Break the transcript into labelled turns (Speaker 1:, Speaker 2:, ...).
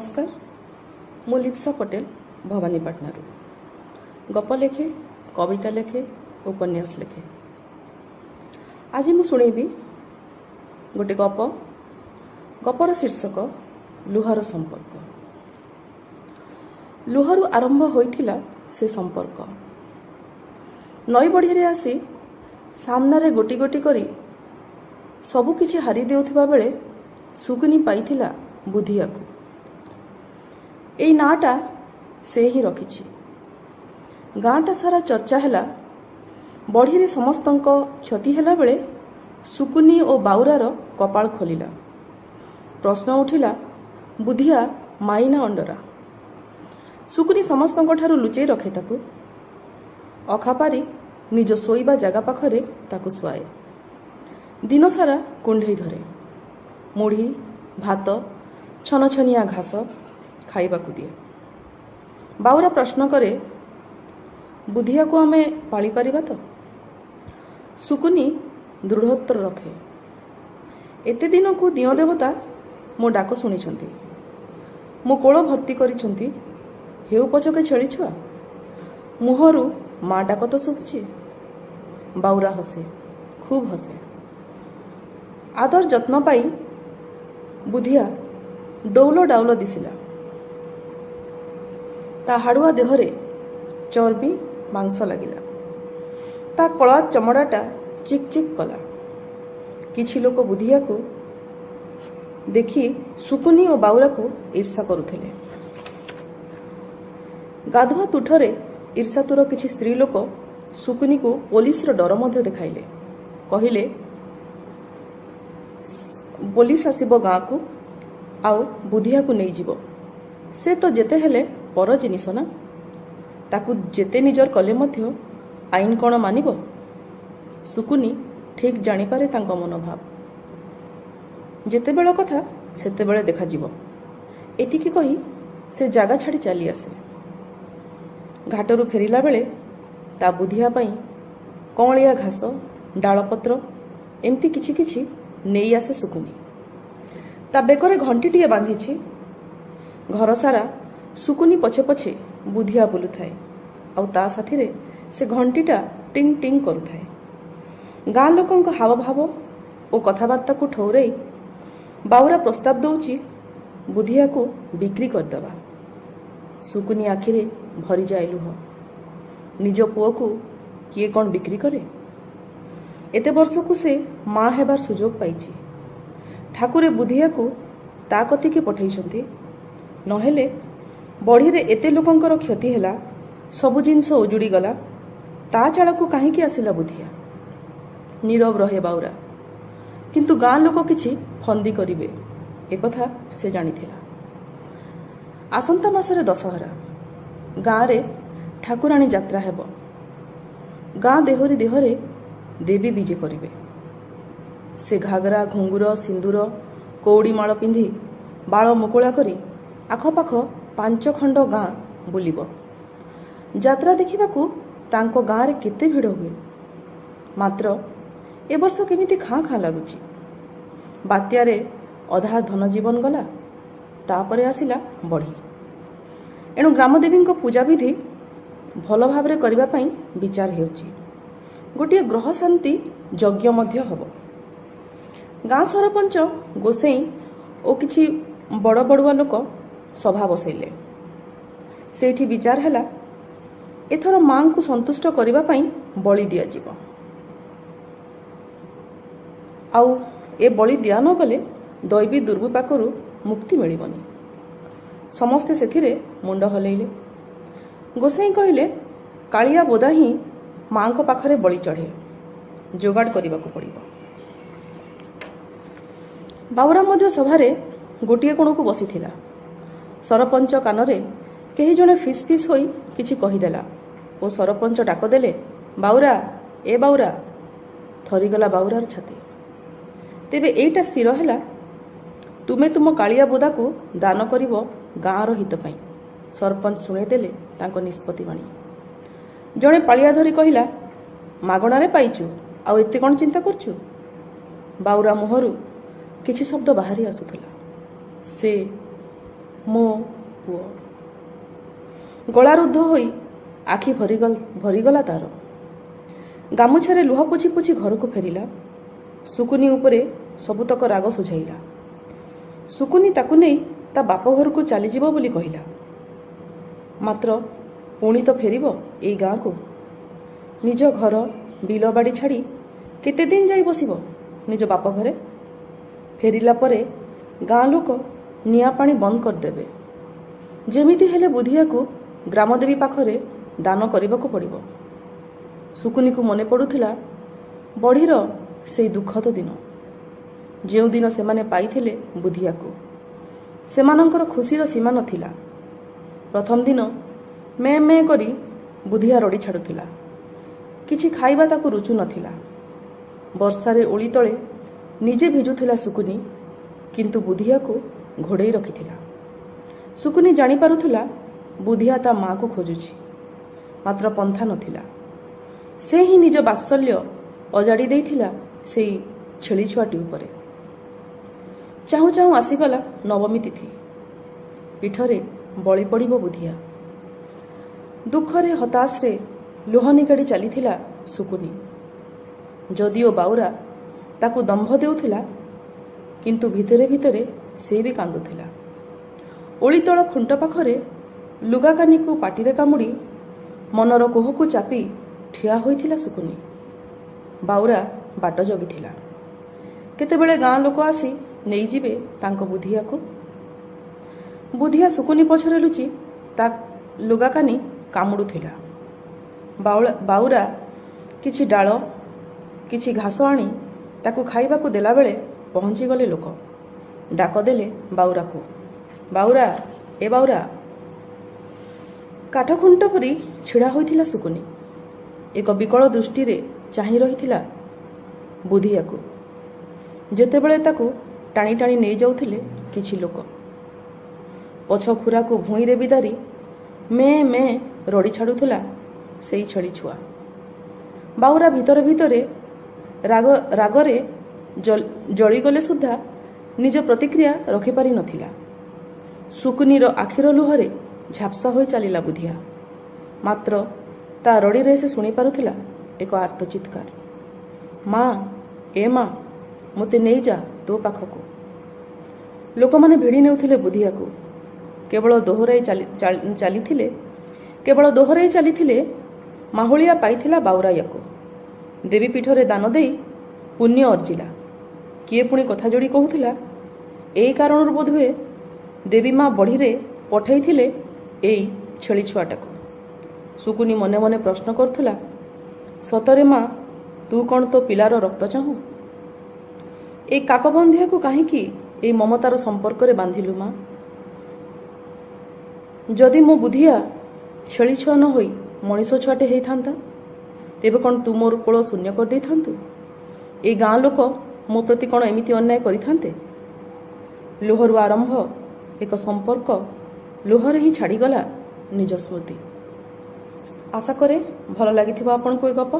Speaker 1: नमस्कार मु लिप्सा पटेल भवानीपाटना गप लेखे कविता लेखे उपन्यास लेखे। आज मु शुणेबी गोटे गपर शीर्षक लुहर संपर्क। लुहरु आरंभ होइथिला से संपर्क। नई बढ़ी आसी सामने गोटी गोटी करी सबु किछि हारी देउथिबा बेले सुकुनी पाइथिला बुधिया को। एई नाटा से ही रखिछि। गाँटा सारा चर्चा हैला बढ़ी समस्तंक क्षति हैला बेले सुकुनी और बाउरार कपाल खोलिला। प्रश्न उठिला बुधिया माइना अंडरा। सुकुनी समस्तंक ठारू लुचेई रखे ताकू। अखापारी निज शोइबा जगह पाखरे ताकू शुआए। दिन सारा कुंढई धरे। मुढ़ी भात छनछनिया घास खाइबाकू दिए। बाउरा प्रश्न करे बुधिया को आमे पाली परिबा तो? सुकुनी दृढ़ोत्तर रखे एते दिन को दियो देवता मो डाक शुणी मो कोल भर्ती करिसंती। हेउ पछके छेड़ी छुआ मुहरु माँ डाक तो शुभुछि। बाउरा हसे खूब हसे। आदर जत्न पाई बुधिया डौलो डाउलो दिसिला। ता हाड़ुआ देहरे चर्बी मांस लगिला। ता कला चमड़ाटा चिक चिक कला। किछि लोक बुधिया को देखी सुकुनी और बाउरा को ईर्षा करुथिले। गाधुआ तुठरे ईर्षातुर किछि स्त्री लोक सुकुनी को पुलिस रो डर मध्य देखाइले। कहिले पुलिस आसीबो गाँ को आउ बुधिया को नहीं जीवो। से तो जेते हेले पर जिनिस ना। ताकू जेते निजर कले मध्य आईन कौन मानिबो। सुकुनी ठीक जानी पारे तांको मनोभाव। जेते बेଳ कथा सेते बेळे देखा जीवो। एटिकी कही से जागा छाड़ी चली आसे। घाटरू फेरिला बेले ता बुधिया पाई कौलिया घास डालपत्र एमती किछि किछि नहीं आसे सुकुनी। ता बेकरे घंटीटिए बांधिछि। घर सारा सुकुनी पछे पछे बुधिया बुलु थाए। आउ ता साथी रे से घंटीटा टिंग टिंग करू थाए। गाँ लोकंक हाव भाव ओ कथाबार्ता को ठौरई बाउरा प्रस्ताव दउछि बुधिया को बिक्री करदबा। सुकुनी आखिरे भरी जाए लुह। निज पुओ को किए कौन बिक्री करे? एते वर्ष को से माँ हेबार सुजोग पाइछि। ठाकुरे बुधिया को ता कतिके पठैछन्ति। नहेले बढ़ी रे एते लोकंकर क्षति हैला। सबु जिनस उजुड़ी गला। ता चाल को काहींकी आसिला बुधिया? नीरव रहे बाउरा। किंतु गाँ लोक किछि फंदी करिवे एकथा से जानिथिला। आसंता मासरे दशहरा। गाँ रे ठाकुराणी यात्रा हेबो। गाँ देहरी देहरे देवी विजे करिवे। से घागरा घुंगुर सिंदूर कौड़ी माଳ पिंधि बाଳ मुकुला करी आखपाख 5 खंड गाँ बुलिब। यात्रा देखिबाकू तांको गाँ रे केते भिड़ हुए। मात्र ए वर्ष केमिति खाँ खाँ लागुची। बात्यारे अधा धन जीवन गला। तापरे आसिला बढ़ी। एणु ग्रामदेवी पूजा विधि भल भावरे करिबा पई विचार हेउची। गोटे ग्रह शांति यज्ञ मध्य हब। गाँ सरपंच गोसेई ओ किछि बड़ बड़ुआ लोक सभा बसैले। सेठी विचार हैला एथर माँ को संतुष्ट करिबा पई बलि दिया जीव। आउ ए बलि दिया न गले दैवी दुर्विपाकरू मुक्ति मिलिबनी। समस्ते सेथिरे मुंड हलैले। गोसाई कहिले कालिया बोदा ही माँ को पाखरे बलि चढ़े। जोगाड़ करने पड़ो। बाउरा मध्य सभारे गोटे कोण को बसी थिला। सरपंच कानरे कहीं जड़े फिस फिस होई किछि कहीदेला ओ सरपंच डाक देले बाउरा ए बाउरा। थरीगला बाउरार छाती। तेबे एटा स्थिर हैला तुमे तुम कालिया बोदा को दान करिवो गाँर हित पाई। सरपंच शुणेदेले तांको निष्पत्ति बाणी। जड़े पालिया धरी कहिला मागणारे पाइचु आउ एते कौन चिंता करचु? बाउरा मुहरु किछि शब्द बाहरी आसुथला। से ମୋ ପୁଅ। ଗଳାରୁଦ୍ଧ ହୋଇ ଆଖି ଭରିଗଲା ତାର। ଗାମୁଛାରେ ଲୁହ ପୋଛି ପୋଛି ଘରକୁ ଫେରିଲା। ଶୁକୁନି ଉପରେ ସବୁତକ ରାଗ ସୁଝାଇଲା। ଶୁକୁନି ତାକୁ ନେଇ ତା ବାପ ଘରକୁ ଚାଲିଯିବ ବୋଲି କହିଲା। ମାତ୍ର ପୁଣି ତ ଫେରିବ ଏଇ ଗାଁକୁ। ନିଜ ଘର ବିଲ ବାଡ଼ି ଛାଡ଼ି କେତେ ଦିନ ଯାଇ ବସିବ ନିଜ ବାପ ଘରେ? ଫେରିଲା ପରେ ଗାଁ ଲୋକ ନିଆଁ ପାଣି ବନ୍ଦ କରିଦେବେ। ଯେମିତି ହେଲେ ବୁଧିଆକୁ ଗ୍ରାମଦେବୀ ପାଖରେ ଦାନ କରିବାକୁ ପଡ଼ିବ। ଶୁକୁନିକୁ ମନେ ପଡ଼ୁଥିଲା ବଢ଼ିର ସେଇ ଦୁଃଖଦ ଦିନ, ଯେଉଁଦିନ ସେମାନେ ପାଇଥିଲେ ବୁଧିଆକୁ। ସେମାନଙ୍କର ଖୁସିର ସୀମା ନଥିଲା। ପ୍ରଥମ ଦିନ ମେ ମେ କରି ବୁଧିଆ ରଡ଼ି ଛାଡ଼ୁଥିଲା। କିଛି ଖାଇବା ତାକୁ ରୁଚୁ ନଥିଲା। ବର୍ଷାରେ ଓଳି ତଳେ ନିଜେ ଭିଜୁଥିଲା ଶୁକୁନି, କିନ୍ତୁ ବୁଧିଆକୁ ଘୋଡ଼େଇ ରଖିଥିଲା। ଶୁକୁନି ଜାଣିପାରୁଥିଲା ବୁଧିଆ ତା ମାଆକୁ ଖୋଜୁଛି, ମାତ୍ର ପନ୍ଥା ନଥିଲା। ସେ ହିଁ ନିଜ ବାତ୍ସଲ୍ୟ ଅଜାଡ଼ି ଦେଇଥିଲା ସେଇ ଛେଳି ଛୁଆଟି ଉପରେ। ଚାହୁଁ ଚାହୁଁ ଆସିଗଲା ନବମୀ ତିଥି। ପିଠରେ ବଳି ପଡ଼ିବ ବୁଧିଆ। ଦୁଃଖରେ ହତାଶରେ ଲୁହ ନିଗାଡ଼ି ଚାଲିଥିଲା ଶୁକୁନି। ଯଦିଓ ବାଉରା ତାକୁ ଦମ୍ଭ ଦେଉଥିଲା, କିନ୍ତୁ ଭିତରେ ଭିତରେ ସେ ବି କାନ୍ଦୁଥିଲା। ଓଳିତଳ ଖୁଣ୍ଟ ପାଖରେ ଲୁଗାକାନିକୁ ପାଟିରେ କାମୁଡ଼ି ମନର କୋହକୁ ଚାପି ଠିଆ ହୋଇଥିଲା ଶୁକୁନି। ବାଉରା ବାଟ ଜଗିଥିଲା, କେତେବେଳେ ଗାଁ ଲୋକ ଆସି ନେଇଯିବେ ତାଙ୍କ ବୁଧିଆକୁ। ବୁଧିଆ ଶୁକୁନି ପଛରେ ଲୁଚି ତା ଲୁଗାକାନି କାମୁଡ଼ୁଥିଲା। ବାଉରା କିଛି ଡାଳ କିଛି ଘାସ ଆଣି ତାକୁ ଖାଇବାକୁ ଦେଲାବେଳେ ପହଞ୍ଚିଗଲେ ଲୋକ। ଡାକ ଦେଲେ ବାଉରାକୁ, ବାଉରା, ଏ ବାଉରା। କାଠଖୁଣ୍ଟ ପରି ଛିଡ଼ା ହୋଇଥିଲା ଶୁକୁନି। ଏକ ବିକଳ ଦୃଷ୍ଟିରେ ଚାହିଁ ରହିଥିଲା ବୁଧିଆକୁ। ଯେତେବେଳେ ତାକୁ ଟାଣି ଟାଣି ନେଇଯାଉଥିଲେ କିଛି ଲୋକ। ପଛ ଖୁରାକୁ ଭୂଇଁରେ ବିଦାରି ମେ ମେ ରଡ଼ି ଛାଡ଼ୁଥିଲା ସେଇ ଛେଳି ଛୁଆ। ବାଉରା ଭିତରେ ଭିତରେ ରାଗରେ ଜଳିଗଲେ ସୁଦ୍ଧା ନିଜ ପ୍ରତିକ୍ରିୟା ରଖିପାରି ନଥିଲା। ଶୁକୁନିର ଆଖିର ଲୁହରେ ଝାପ୍ସା ହୋଇ ଚାଲିଲା ବୁଧିଆ। ମାତ୍ର ତା ରଡ଼ିରେ ସେ ଶୁଣିପାରୁଥିଲା ଏକ ଆର୍ତ୍ତ ଚିତ୍କାର, ମା, ଏ ମା, ମୋତେ ନେଇଯା ତୋ ପାଖକୁ। ଲୋକମାନେ ଭିଡ଼ି ନେଉଥିଲେ ବୁଧିଆକୁ। କେବଳ ଦୋହରାଇ ଚାଲିଥିଲେ ମାହୁଳିଆ ପାଇଥିଲା ବାଉରାୟାକୁ। ଦେବୀ ପୀଠରେ ଦାନ ଦେଇ ପୁଣ୍ୟ ଅର୍ଜିଲା। କିଏ ପୁଣି କଥା ଯୋଡ଼ି କହୁଥିଲା, ଏଇ କାରଣରୁ ବୋଧହୁଏ ଦେବୀ ମା ବଢ଼ିରେ ପଠେଇଥିଲେ ଏଇ ଛେଳି ଛୁଆଟାକୁ। ଶୁକୁନି ମନେ ମନେ ପ୍ରଶ୍ନ କରୁଥିଲା, ସତରେ ମା, ତୁ କ'ଣ ତୋ ପିଲାର ରକ୍ତ ଚାହୁଁ? ଏଇ କାକବନ୍ଧିଆକୁ କାହିଁକି ଏଇ ମମତାର ସମ୍ପର୍କରେ ବାନ୍ଧିଲୁ ମା? ଯଦି ମୋ ବୁଧିଆ ଛେଳି ଛୁଆ ନ ହୋଇ ମଣିଷ ଛୁଆଟେ ହେଇଥାନ୍ତା, ତେବେ କ'ଣ ତୁ ମୋର କୋଳ ଶୂନ୍ୟ କରିଦେଇଥାନ୍ତୁ? ଏଇ ଗାଁ ଲୋକ ମୋ ପ୍ରତି କ'ଣ ଏମିତି ଅନ୍ୟାୟ କରିଥାନ୍ତେ? ଲୁହରୁ ଆରମ୍ଭ ଏକ ସମ୍ପର୍କ ଲୁହରେ ହିଁ ଛାଡ଼ିଗଲା ନିଜ ସ୍ମୃତି। ଆଶା କରେ ଭଲ ଲାଗିଥିବ ଆପଣଙ୍କୁ ଏ ଗପ।